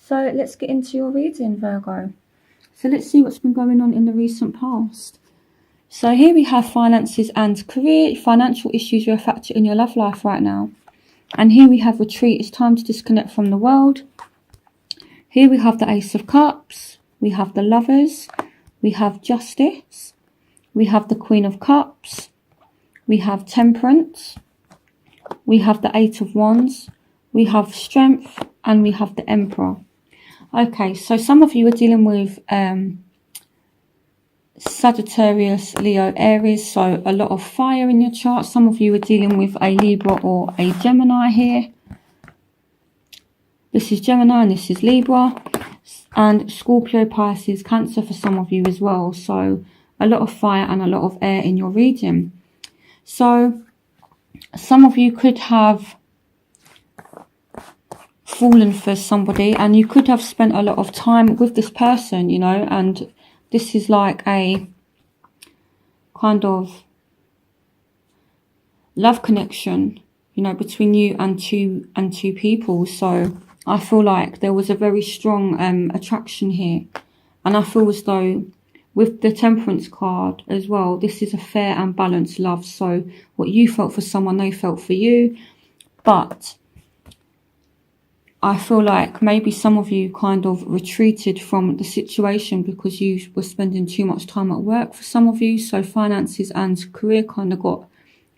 So let's get into your reading, Virgo. So let's see what's been going on in the recent past. So here we have finances and career. Financial issues are a factor in your love life right now. And here we have retreat. It's time to disconnect from the world. Here we have the Ace of Cups. We have the Lovers. We have Justice. We have the Queen of Cups. We have Temperance. We have the Eight of Wands. We have Strength. And we have the Emperor. Okay, so some of you are dealing with Sagittarius, Leo, Aries, so a lot of fire in your chart. Some of you are dealing with a Libra or a Gemini here. This is Gemini and this is Libra. And Scorpio, Pisces, Cancer for some of you as well. So a lot of fire and a lot of air in your region. So some of you could have fallen for somebody and you could have spent a lot of time with this person, you know, and this is like a kind of love connection, you know, between you and two people. So I feel like there was a very strong attraction here. And I feel as though with the Temperance card as well, this is a fair and balanced love. So what you felt for someone, they felt for you. But I feel like maybe some of you kind of retreated from the situation because you were spending too much time at work for some of you. So finances and career kind of got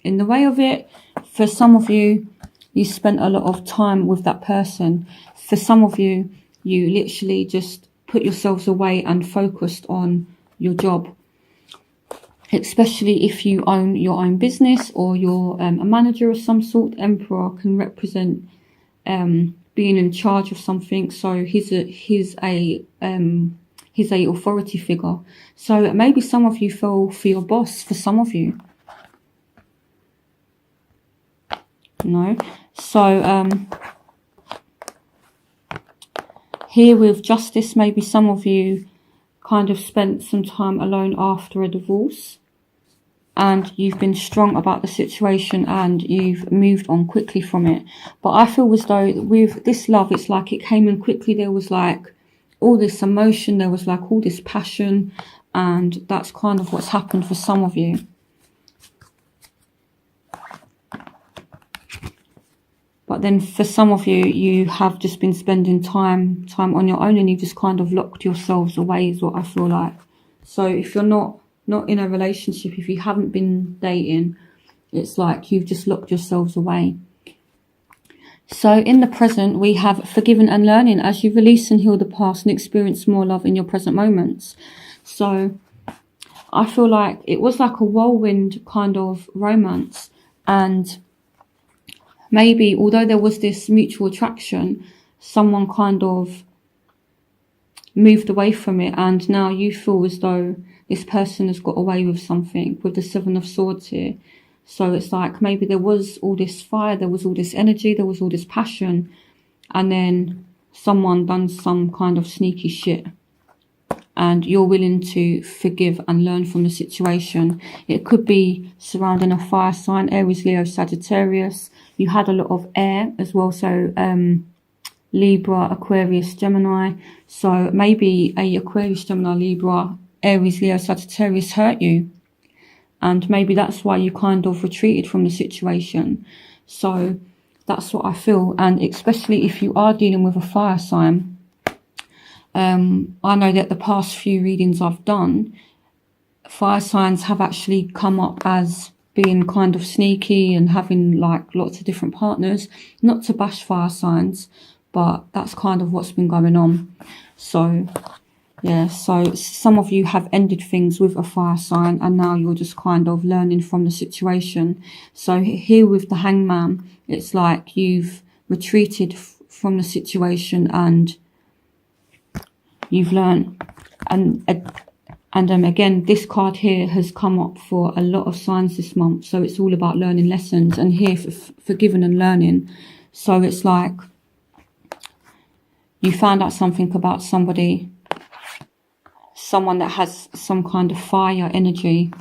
in the way of it. For some of you, you spent a lot of time with that person. For some of you, you literally just put yourselves away and focused on your job. Especially if you own your own business or you're a manager of some sort. Emperor can represent being in charge of something, so he's a authority figure. So maybe some of you fell for your boss. For some of you, no. So here with Justice, maybe some of you kind of spent some time alone after a divorce. And you've been strong about the situation and you've moved on quickly from it. But I feel as though with this love, it's like it came in quickly. There was like all this emotion. There was like all this passion. And that's kind of what's happened for some of you. But then for some of you, you have just been spending time on your own and you've just kind of locked yourselves away is what I feel like. So if you're not in a relationship, if you haven't been dating, it's like you've just locked yourselves away. So in the present, we have forgiven and learning as you release and heal the past and experience more love in your present moments. So I feel like it was like a whirlwind kind of romance. And maybe although there was this mutual attraction, someone kind of moved away from it. And now you feel as though this person has got away with something with the Seven of Swords here. So it's like maybe there was all this fire, there was all this energy, there was all this passion. And then someone done some kind of sneaky shit. And you're willing to forgive and learn from the situation. It could be surrounding a fire sign, Aries, Leo, Sagittarius. You had a lot of air as well. So Libra, Aquarius, Gemini. So maybe a Aquarius, Gemini, Libra, Aries, Leo, Sagittarius hurt you. And maybe that's why you kind of retreated from the situation. So that's what I feel. And especially if you are dealing with a fire sign, I know that the past few readings I've done, fire signs have actually come up as being kind of sneaky and having like lots of different partners. Not to bash fire signs, but that's kind of what's been going on. So yeah, so some of you have ended things with a fire sign and now you're just kind of learning from the situation. So here with the Hangman, it's like you've retreated from the situation and you've learned. And again, this card here has come up for a lot of signs this month. So it's all about learning lessons, and here for forgiving and learning. So it's like you found out something about somebody, someone that has some kind of fire energy,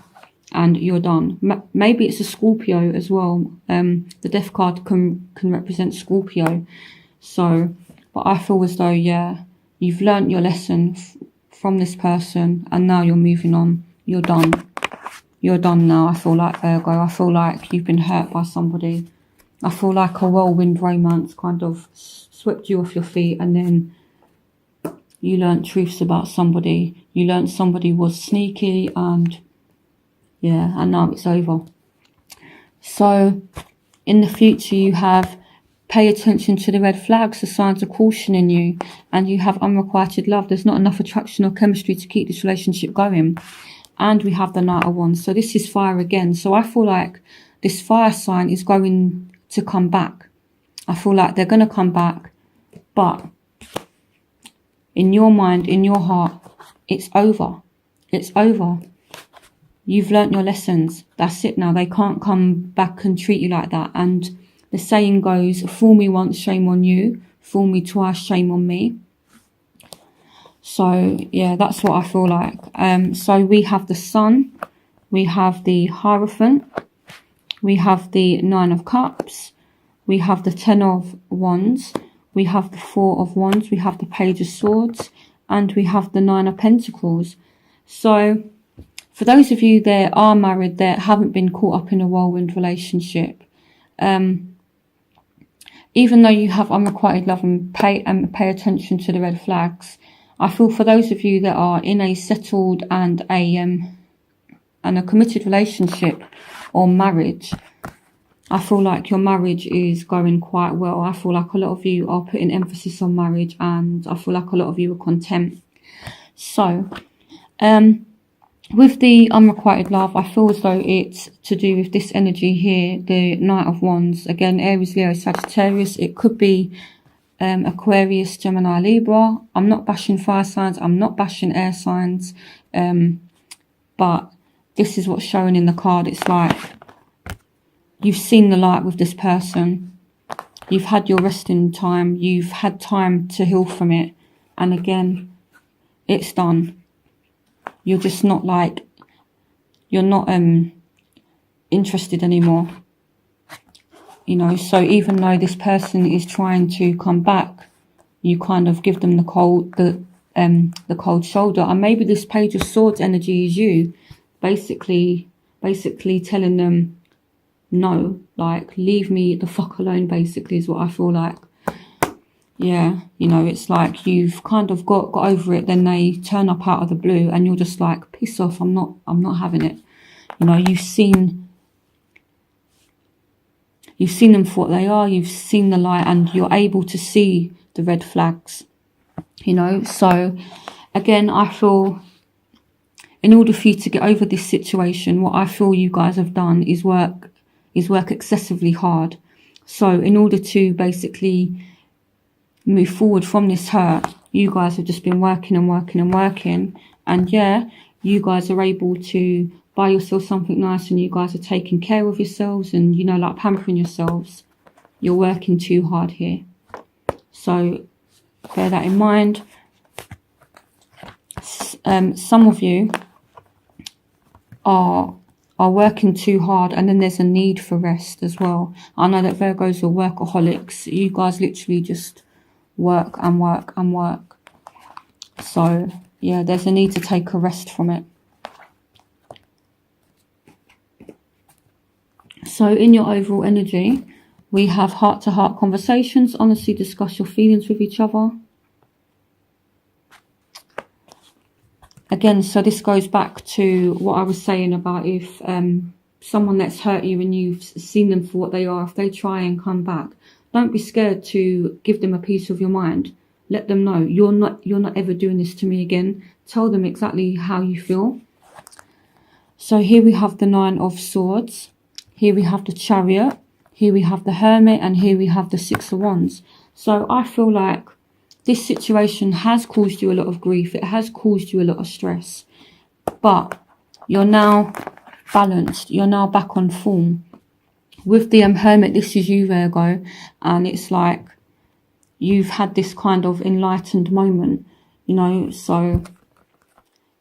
and you're done. Maybe it's a Scorpio as well. The Death card can represent Scorpio. So But I feel as though, yeah, you've learnt your lesson from this person, and now you're moving on. You're done. You're done now, I feel like, Virgo. I feel like you've been hurt by somebody. I feel like a whirlwind romance kind of swept you off your feet, and then you learnt truths about somebody. You learnt somebody was sneaky, and yeah, and now it's over. So in the future, you have pay attention to the red flags, the signs of caution in you, and you have unrequited love. There's not enough attraction or chemistry to keep this relationship going. And we have the Knight of Wands. So this is fire again. So I feel like this fire sign is going to come back. I feel like they're going to come back. But in your mind, in your heart, it's over. It's over. You've learnt your lessons. That's it now. They can't come back and treat you like that. And the saying goes, fool me once, shame on you. Fool me twice, shame on me. So, yeah, that's what I feel like. So we have the Sun. We have the Hierophant. We have the Nine of Cups. We have the Ten of Wands. We have the Four of Wands. We have the Page of Swords. And we have the Nine of Pentacles. So for those of you that are married, that haven't been caught up in a whirlwind relationship, even though you have unrequited love and pay attention to the red flags, I feel for those of you that are in a settled and a committed relationship or marriage, I feel like your marriage is going quite well. I feel like a lot of you are putting emphasis on marriage, and I feel like a lot of you are content. So, with the unrequited love, I feel as though it's to do with this energy here, the Knight of Wands. Again, Aries, Leo, Sagittarius. It could be Aquarius, Gemini, Libra. I'm not bashing fire signs. I'm not bashing air signs. But this is what's showing in the card. It's like you've seen the light with this person. You've had your resting time. You've had time to heal from it. And again, it's done. You're just not like, you're not interested anymore. You know, so even though this person is trying to come back, you kind of give them the cold shoulder. And maybe this Page of Swords energy is you basically telling them, no, like, leave me the fuck alone, basically, is what I feel like. Yeah, you know, it's like you've kind of got over it, then they turn up out of the blue and you're just like, piss off, I'm not having it. You know, you've seen them for what they are, you've seen the light, and you're able to see the red flags. You know, so again, I feel in order for you to get over this situation, what I feel you guys have done is work excessively hard. So in order to basically move forward from this hurt, you guys have just been working and working and working. And yeah, you guys are able to buy yourself something nice, and you guys are taking care of yourselves and, you know, like pampering yourselves. You're working too hard here. So bear that in mind. Some of you are working too hard, and then there's a need for rest as well. I know that Virgos are workaholics. You guys literally just work and work and work. So yeah, there's a need to take a rest from it. So in your overall energy, we have heart-to-heart conversations. Honestly discuss your feelings with each other. Again, so this goes back to what I was saying about if someone that's hurt you and you've seen them for what they are, if they try and come back, don't be scared to give them a piece of your mind. Let them know, you're not ever doing this to me again. Tell them exactly how you feel. So here we have the Nine of Swords. Here we have the Chariot. Here we have the Hermit. And here we have the Six of Wands. So I feel like this situation has caused you a lot of grief. It has caused you a lot of stress. But you're now balanced. You're now back on form. With the Hermit, this is you, Virgo. And it's like you've had this kind of enlightened moment, you know. So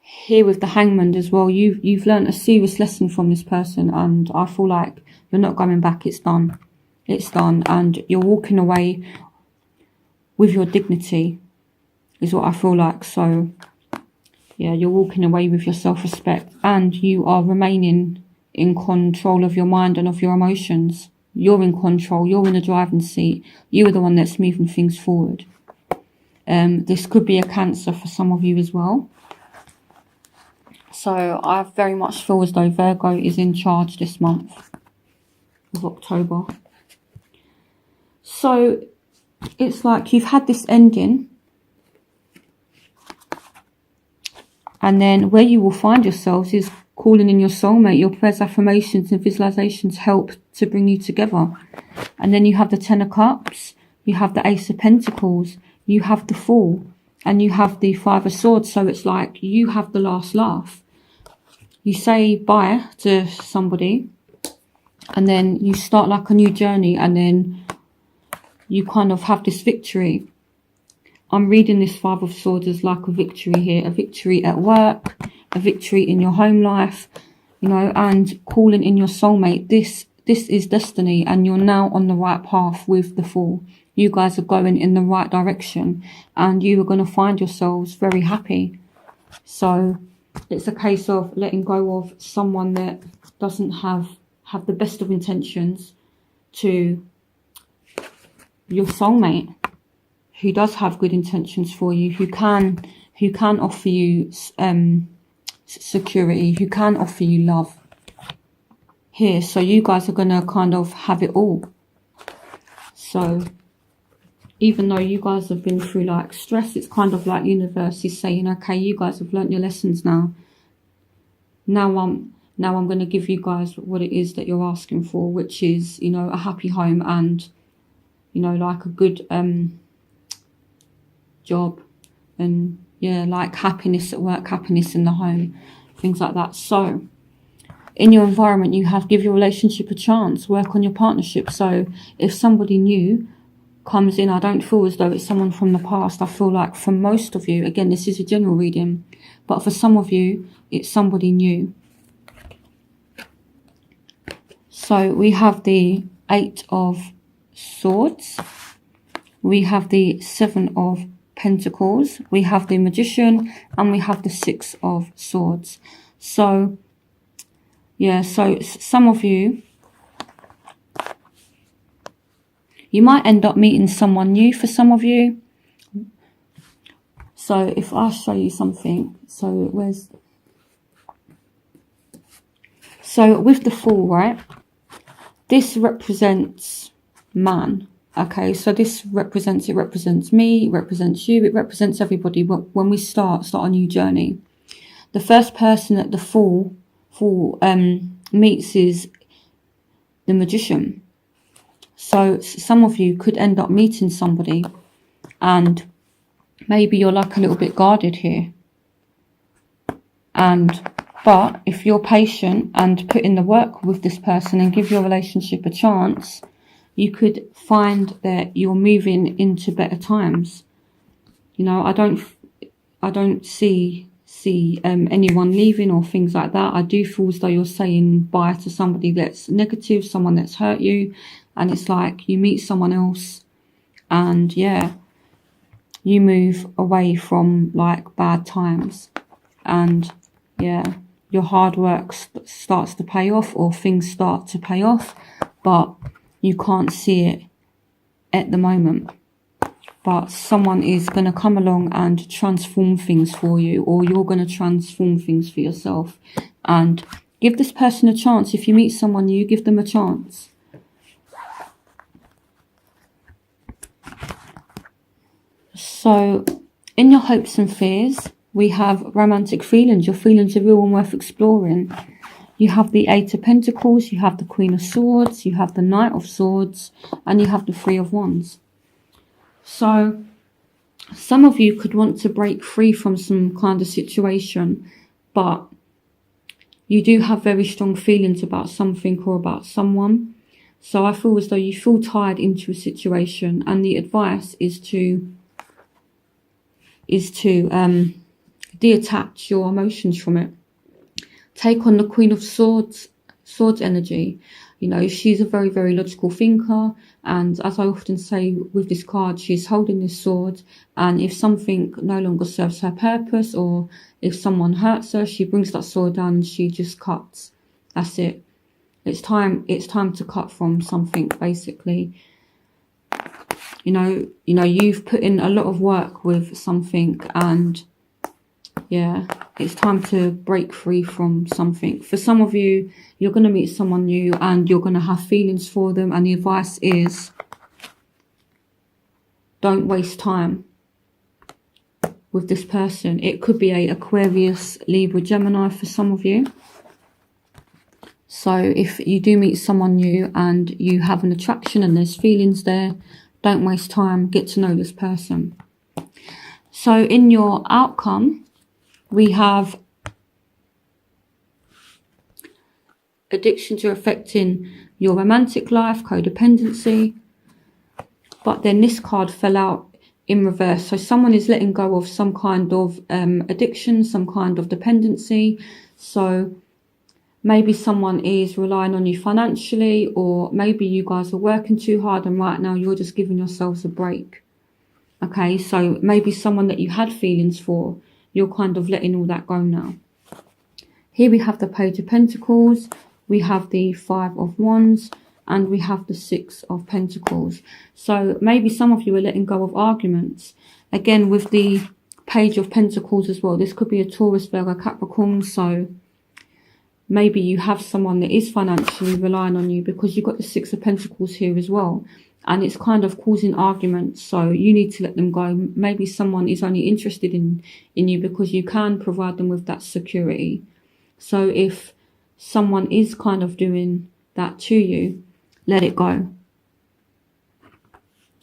here with the Hangman as well, you've learned a serious lesson from this person, and I feel like you're not going back. It's done. It's done, and you're walking away with your dignity, is what I feel like. So yeah, you're walking away with your self-respect, and you are remaining in control of your mind and of your emotions. You're in control. You're in the driving seat. You are the one that's moving things forward. This could be a Cancer for some of you as well. So I very much feel as though Virgo is in charge this month of October. So it's like you've had this ending, and then where you will find yourselves is calling in your soulmate. Your prayers, affirmations and visualizations help to bring you together. And then you have the Ten of Cups, you have the Ace of Pentacles, you have the Fool, and you have the Five of Swords. So it's like you have the last laugh. You say bye to somebody, and then you start like a new journey, and then you kind of have this victory. I'm reading this Five of Swords as like a victory here, a victory at work, a victory in your home life, you know, and calling in your soulmate. This is destiny, and you're now on the right path with the Fool. You guys are going in the right direction, and you are going to find yourselves very happy. So it's a case of letting go of someone that doesn't have the best of intentions, to your soulmate who does have good intentions for you, who can offer you security, who can offer you love here. So you guys are going to kind of have it all. So even though you guys have been through like stress, it's kind of like universe is saying, okay, you guys have learnt your lessons now. Now I'm going to give you guys what it is that you're asking for, which is, you know, a happy home and, you know, like a good job, and yeah, like happiness at work, happiness in the home, things like that. So in your environment, you have give your relationship a chance, work on your partnership. So if somebody new comes in, I don't feel as though it's someone from the past. I feel like for most of you, again, this is a general reading, but for some of you, it's somebody new. So we have the Eight of Swords, we have the Seven of Pentacles, we have the Magician, and we have the Six of Swords. So yeah, so some of you, you might end up meeting someone new for some of you. So if I show you something, so with the Fool, right, this represents man. Okay, so this represents me, it represents you, it represents everybody. But when we start a new journey, the first person that the Fool meets is the Magician. So some of you could end up meeting somebody, and maybe you're like a little bit guarded here. But if you're patient and put in the work with this person and give your relationship a chance, you could find that you're moving into better times. You know, I don't see anyone leaving or things like that. I do feel as though you're saying bye to somebody that's negative, someone that's hurt you, and it's like you meet someone else, and yeah, you move away from like bad times, and yeah, your hard work starts to pay off, or things start to pay off, but you can't see it at the moment. But someone is going to come along and transform things for you, or you're going to transform things for yourself. And give this person a chance. If you meet someone new, give them a chance. So in your hopes and fears, we have romantic feelings. Your feelings are real and worth exploring. You have the Eight of Pentacles, you have the Queen of Swords, you have the Knight of Swords, and you have the Three of Wands. So some of you could want to break free from some kind of situation, but you do have very strong feelings about something or about someone. So I feel as though you feel tied into a situation, and the advice is to detach your emotions from it. Take on the Queen of Swords energy. You know, she's a very, very logical thinker. And as I often say with this card, she's holding this sword. And if something no longer serves her purpose, or if someone hurts her, she brings that sword down and she just cuts. That's it. It's time to cut from something, basically. You know, you've put in a lot of work with something, and yeah, it's time to break free from something. For some of you, you're going to meet someone new and you're going to have feelings for them. And the advice is, don't waste time with this person. It could be a Aquarius, Libra, Gemini for some of you. So if you do meet someone new and you have an attraction and there's feelings there, don't waste time. Get to know this person. So in your outcome, we have addictions are affecting your romantic life, codependency. But then this card fell out in reverse. So someone is letting go of some kind of addiction, some kind of dependency. So maybe someone is relying on you financially, or maybe you guys are working too hard and right now you're just giving yourselves a break. Okay, so maybe someone that you had feelings for, you're kind of letting all that go now. Here we have the Page of Pentacles, we have the Five of Wands, and we have the Six of Pentacles. So maybe some of you are letting go of arguments. Again, with the Page of Pentacles as well, this could be a Taurus, Virgo, Capricorn. So maybe you have someone that is financially relying on you, because you've got the Six of Pentacles here as well. And it's kind of causing arguments. So you need to let them go. Maybe someone is only interested in you because you can provide them with that security. So if someone is kind of doing that to you, let it go.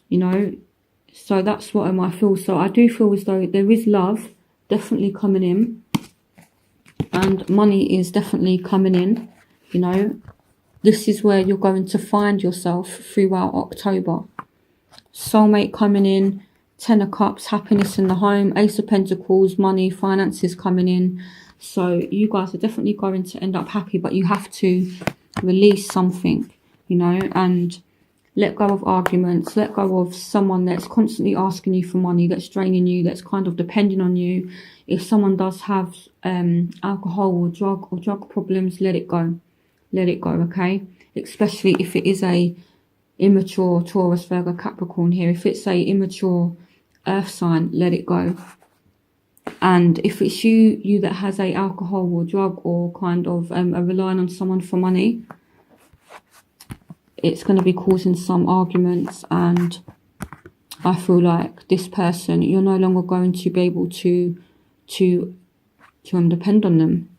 You know, so that's what I feel. So I do feel as though there is love definitely coming in. And money is definitely coming in. You know, this is where you're going to find yourself throughout October. Soulmate coming in, Ten of Cups, happiness in the home, Ace of Pentacles, money, finances coming in. So you guys are definitely going to end up happy, but you have to release something, you know, and let go of arguments, let go of someone that's constantly asking you for money, that's draining you, that's kind of depending on you. If someone does have alcohol or drug problems, let it go. Let it go, okay? Especially if it is a immature Taurus, Virgo, Capricorn here. If it's a immature earth sign, let it go. And if it's you that has a alcohol or drug or kind of a relying on someone for money, it's going to be causing some arguments. And I feel like this person, you're no longer going to be able to depend on them.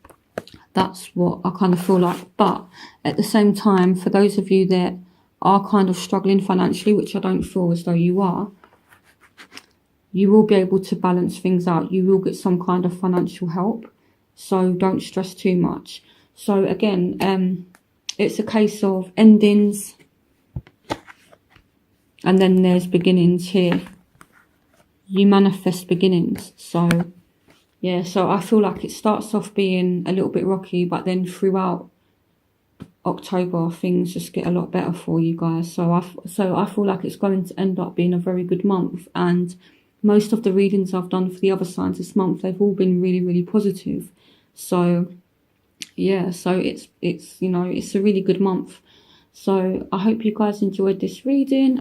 That's what I kind of feel like. But at the same time, for those of you that are kind of struggling financially, which I don't feel as though you are, you will be able to balance things out. You will get some kind of financial help. So don't stress too much. So again, it's a case of endings. And then there's beginnings here. You manifest beginnings. So yeah, so I feel like it starts off being a little bit rocky, but then throughout October, things just get a lot better for you guys. So I feel like it's going to end up being a very good month. And most of the readings I've done for the other signs this month, they've all been really, really positive. So yeah, so it's you know, it's a really good month. So I hope you guys enjoyed this reading.